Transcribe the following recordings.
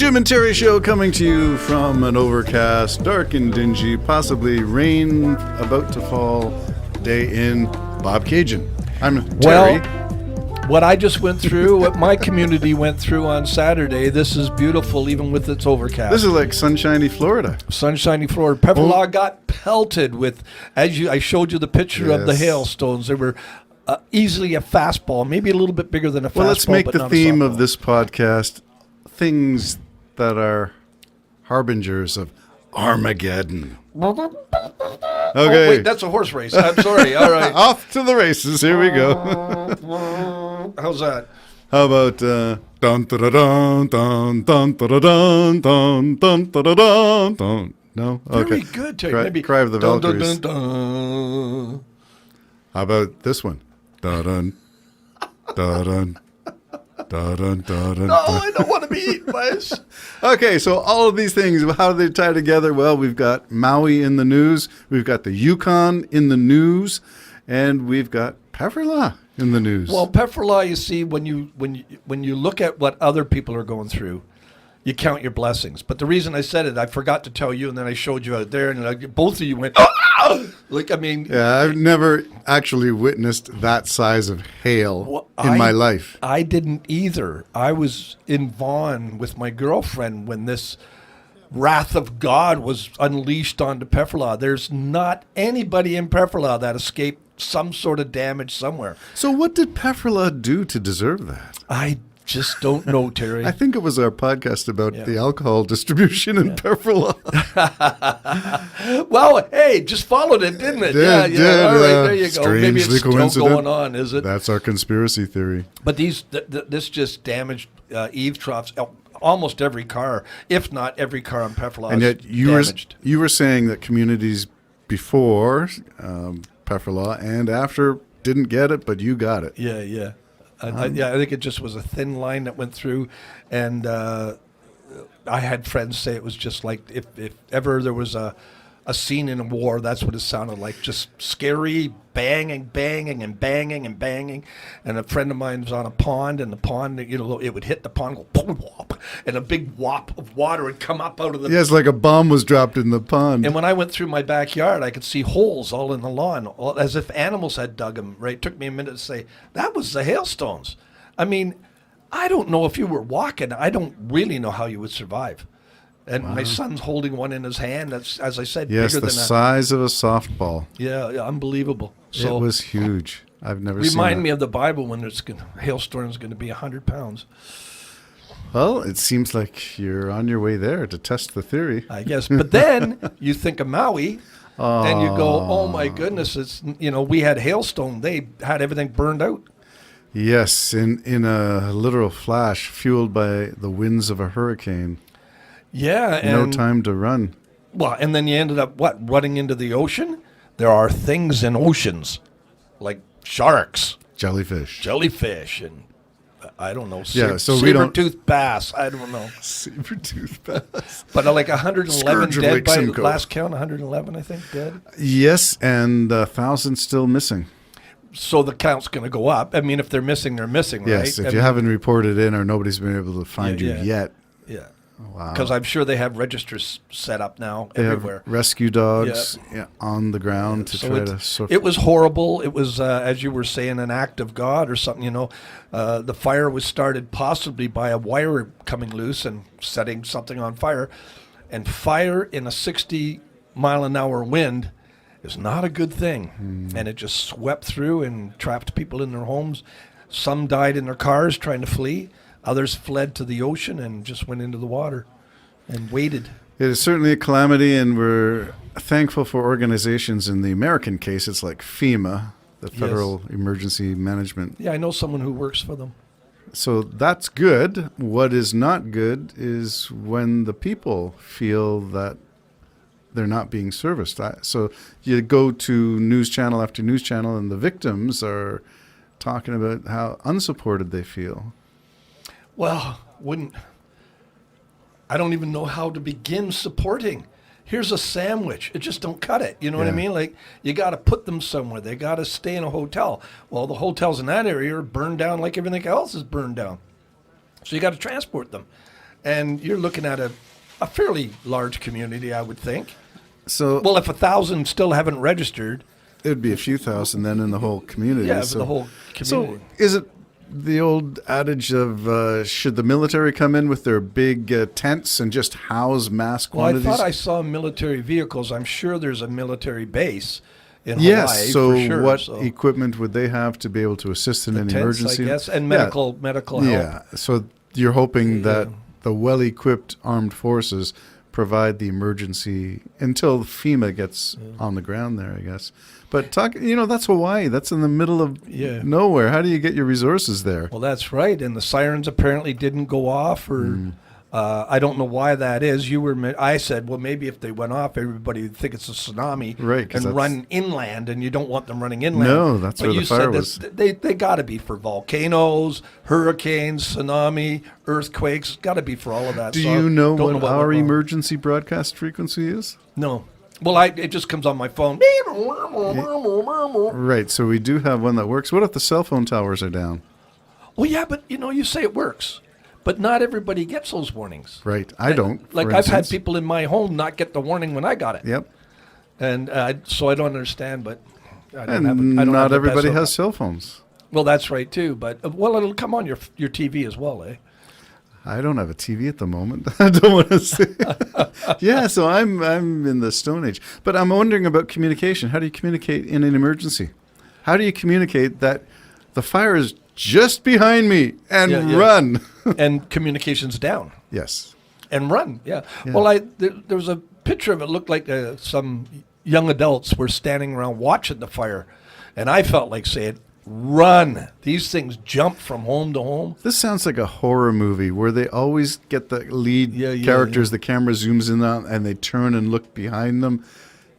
Jim and Terry Show coming to you from an overcast, dark and dingy, possibly rain about to fall day in Bobcaygeon. I'm Terry. Well, what I just went through, what my community went through on Saturday, this is beautiful even with its overcast. This is like sunshiny Florida. Sunshiny Florida. Pefferlaw got pelted with, I showed you the picture of the hailstones. They were easily a fastball, maybe a little bit bigger than a fastball. Well, let's make the theme of this podcast things that are harbingers of Armageddon. Okay. Oh, wait, that's a horse race. I'm sorry. All right. Off to the races. Here we go. How's that? How about dun da da dun dun dun da da dun dun dun da da dun dun? No? Okay. Very good, Terry. Maybe Cry of the dun, Valkyries. dun, dun, dun. How about this one? Da dun da dun. Da, dun, da, dun, No, I don't want to be eaten by us. Okay, so all of these things, how do they tie together? Well, we've got Maui in the news, we've got the Yukon in the news, and we've got Pefferlaw in the news. Well, Pefferlaw, you see, when you look at what other people are going through, you count your blessings. But the reason I said it, I forgot to tell you, and then I showed you out there, and both of you went, ah! Yeah, I've never actually witnessed that size of hail in my life. I didn't either. I was in Vaughan with my girlfriend when this wrath of God was unleashed onto Pefferlaw. There's not anybody in Pefferlaw that escaped some sort of damage somewhere. So what did Pefferlaw do to deserve that? I just don't know, Terry. I think it was our podcast about the alcohol distribution in Pefferlaw. Well, hey, just followed it, didn't it? Yeah. All right, there you go. Maybe it's still going on, is it? That's our conspiracy theory. But this just damaged eave troughs. Almost every car, if not every car on Pefferlaw, and yet you were saying that communities before Pefferlaw and after didn't get it, but you got it. Yeah. I think it just was a thin line that went through, and I had friends say it was just like if ever there was a scene in a war, that's what it sounded like, just scary, banging, and banging, and banging. And a friend of mine was on a pond, and the pond, it would hit the pond, go boom, whop, and a big whop of water would come up out of the... Yes, like a bomb was dropped in the pond. And when I went through my backyard, I could see holes all in the lawn, as if animals had dug them, right? It took me a minute to say, that was the hailstones. I mean, I don't know if you were walking. I don't really know how you would survive. And my son's holding one in his hand. That's, as I said, yes, bigger the than size of a softball. Yeah, unbelievable. So it was huge. I've never seen it. Remind me of the Bible when there's hailstorm's going to be 100 pounds. Well, it seems like you're on your way there to test the theory. I guess. But then you think of Maui, and you go, oh, my goodness. It's we had hailstone. They had everything burned out. Yes, in a literal flash, fueled by the winds of a hurricane. Yeah. No time to run. Well, and then you ended up, running into the ocean? There are things in oceans, like sharks. Jellyfish, and I don't know. Saber-toothed bass. I don't know. Saber-toothed bass. But like 111 dead by last count, 111, I think, dead. Yes, and 1,000 still missing. So the count's going to go up. I mean, if they're missing, they're missing, right? Yes, if you haven't reported in or nobody's been able to find you yet. Yeah. Wow. Because I'm sure they have registers set up now everywhere. Have rescue dogs on the ground to try to sort. It was horrible. It was, as you were saying, an act of God or something. The fire was started possibly by a wire coming loose and setting something on fire. And fire in a 60-mile-an-hour wind is not a good thing. And it just swept through and trapped people in their homes. Some died in their cars trying to flee. Others fled to the ocean and just went into the water and waited. It is certainly a calamity, and we're thankful for organizations. In the American case, it's like FEMA, the Federal Emergency Management. Yeah, I know someone who works for them. So that's good. What is not good is when the people feel that they're not being serviced. So you go to news channel after news channel, and the victims are talking about how unsupported they feel. Well, I don't even know how to begin supporting. Here's a sandwich. It just don't cut it. You know what I mean? Like, you got to put them somewhere. They got to stay in a hotel. Well, the hotels in that area are burned down like everything else is burned down. So you got to transport them. and you're looking at a fairly large community, I would think. So Well, if 1,000 still haven't registered, it would be a few thousand then in the whole community. yeah, so, the whole community. So is it the old adage of should the military come in with their big tents and just house mass Well, I quantities? thought I saw military vehicles. I'm sure there's a military base in Yes. Hawaii. So for sure, what so. equipment would they have to be able to assist in any Tents, emergency? I guess, and Yeah. medical help. Yeah. So you're hoping that the well-equipped armed forces provide the emergency until FEMA gets on the ground there, I guess. But that's Hawaii. That's in the middle of nowhere. How do you get your resources there? Well, that's right. And the sirens apparently didn't go off, or I don't know why that is. I said, well, maybe if they went off, everybody would think it's a tsunami, Right, 'cause and that's- run inland, and you don't want them running inland. No, that's but where the you fire said was. They got to be for volcanoes, hurricanes, tsunami, earthquakes. Got to be for all of that. Do So you know don't what went our wrong. emergency broadcast frequency is? No. Well, it just comes on my phone. Right, so we do have one that works. What if the cell phone towers are down? Well, yeah, but you say it works, but not everybody gets those warnings. Right, I don't. Like for I've had instance. people in my home not get the warning when I got it. Yep. And so I don't understand, but I don't And have I don't not have the everybody best has cell phones. Well, that's right too. But it'll come on your TV as well, eh? I don't have a TV at the moment. I don't want to say. Yeah, so I'm in the Stone Age. But I'm wondering about communication. How do you communicate in an emergency? How do you communicate that the fire is just behind me and run? And communications down Yes. and run. Yeah. Well, there was a picture of it. Looked like some young adults were standing around watching the fire, and I felt like saying, run. These things jump from home to home. This sounds like a horror movie where they always get the lead characters, the camera zooms in on, and they turn and look behind them.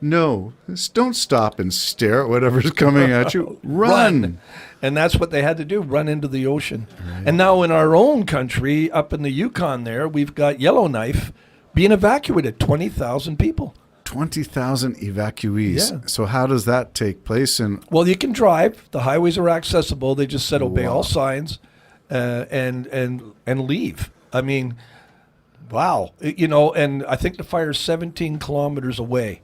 No, just don't stop and stare at whatever's coming at you. Run. And that's what they had to do, run into the ocean. Right. And now in our own country, up in the Yukon there, we've got Yellowknife being evacuated, 20,000 people. 20,000 evacuees. Yeah. So how does that take place? Well, you can drive. The highways are accessible. They just said obey all signs and leave. I mean, wow. And I think the fire's 17 kilometers away.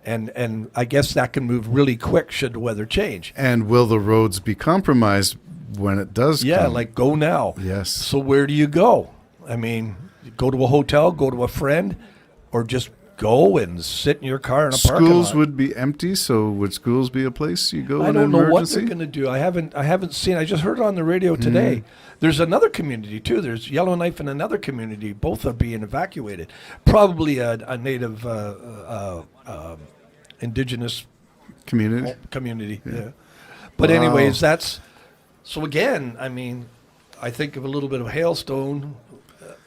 And I guess that can move really quick should the weather change. And will the roads be compromised when it does come? Like go now. Yes. So where do you go? I mean, go to a hotel, go to a friend, or just go and sit in your car in a parking lot. Schools would be empty, so would schools be a place you go I in don't an know what emergency? they're going to do. I haven't seen. I just heard it on the radio today. There's another community too. There's Yellowknife in another community. Both are being evacuated. Probably a native indigenous community. Yeah. But anyways, that's so. Again, I mean, I think of a little bit of hailstone.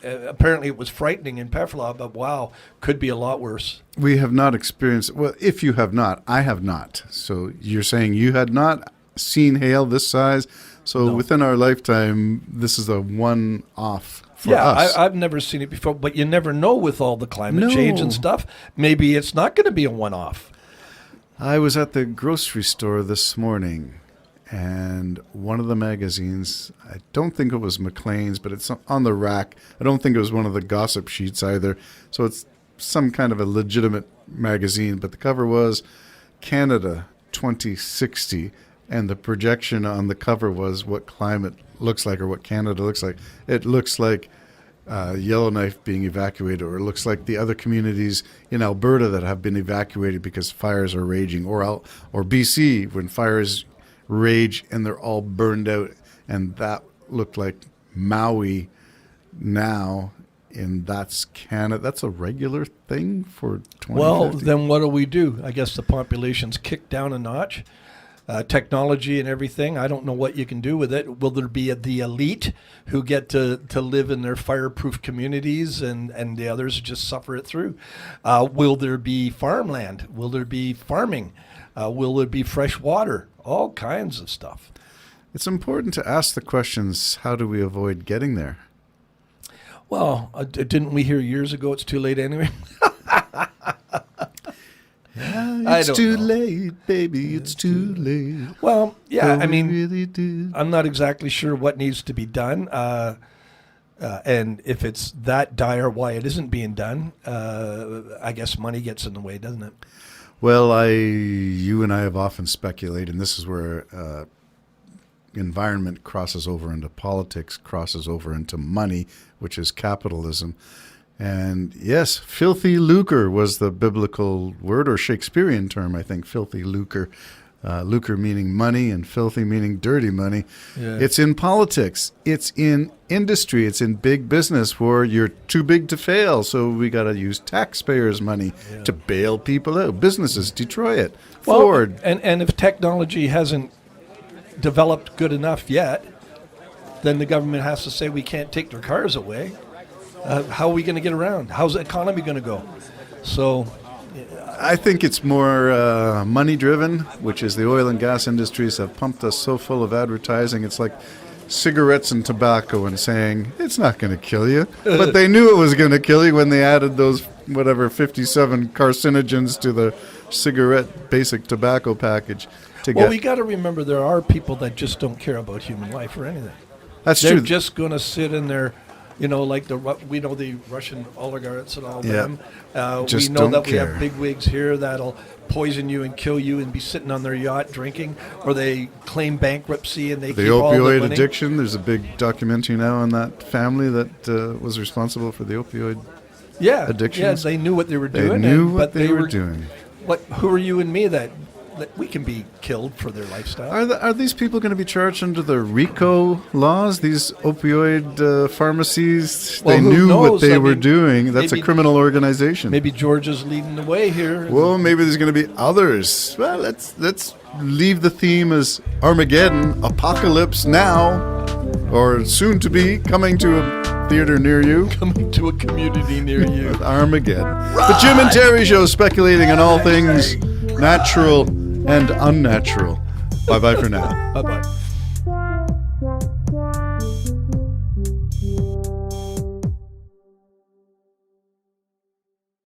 Apparently, it was frightening in Pefferlaw, but wow, could be a lot worse. We have not experienced. Well, if you have not, I have not. So you're saying you had not seen hail this size. So within our lifetime, this is a one-off for us. I've never seen it before, but you never know with all the climate change and stuff. Maybe it's not going to be a one-off. I was at the grocery store this morning, and one of the magazines, I don't think it was Maclean's, but it's on the rack. I don't think it was one of the gossip sheets either. So it's some kind of a legitimate magazine, but the cover was Canada 2060, and the projection on the cover was what climate looks like or what Canada looks like. It looks like Yellowknife being evacuated, or it looks like the other communities in Alberta that have been evacuated because fires are raging, or BC when fires rage and they're all burned out, and that looked like Maui now, and that's Canada. That's a regular thing for 2050. Well, then what do we do? I guess the population's kicked down a notch. Technology and everything. I don't know what you can do with it. Will there be the elite who get to live in their fireproof communities and the others just suffer it through? Will there be farmland? Will there be farming? Will there be fresh water? All kinds of stuff. It's important to ask the questions, how do we avoid getting there? Well, didn't we hear years ago it's too late anyway? It's too late, baby, it's too late. Well, yeah, I mean, really do. I'm not exactly sure what needs to be done. And if it's that dire why it isn't being done, I guess money gets in the way, doesn't it? Well, you and I have often speculated, and this is where environment crosses over into politics, crosses over into money, which is capitalism. And yes, filthy lucre was the biblical word, or Shakespearean term, I think, filthy lucre. Lucre meaning money and filthy meaning dirty money. Yeah. It's in politics. It's in industry. It's in big business where you're too big to fail. So we got to use taxpayers' money to bail people out. Businesses, Detroit, Ford. And if technology hasn't developed good enough yet, then the government has to say we can't take their cars away. How are we going to get around? How's the economy going to go? So I think it's more money-driven, which is the oil and gas industries have pumped us so full of advertising. It's like cigarettes and tobacco and saying, it's not going to kill you. But they knew it was going to kill you when they added those, 57 carcinogens to the cigarette basic tobacco package. We got to remember there are people that just don't care about human life or anything. That's They're true. just going to sit in their... like we know the Russian oligarchs and all them. Just we know that care. We have bigwigs here that'll poison you and kill you and be sitting on their yacht drinking, or they claim bankruptcy and they keep all the money. The opioid addiction. There's a big documentary now on that family that was responsible for the opioid addiction. Yeah, they knew what they were doing. They knew what they were doing. Who are you and me that we can be killed for their lifestyle? Are these people going to be charged under the RICO laws? These opioid pharmacies? Well, they who knew knows? what they were doing. That's a criminal organization. Maybe Georgia's leading the way here. Well, maybe there's going to be others. Well, let's leave the theme as Armageddon, Apocalypse Now, or soon to be, coming to a theater near you. Coming to a community near you. Armageddon. The Jim and Terry Show, speculating on all things natural and unnatural. Bye-bye for now. Bye-bye.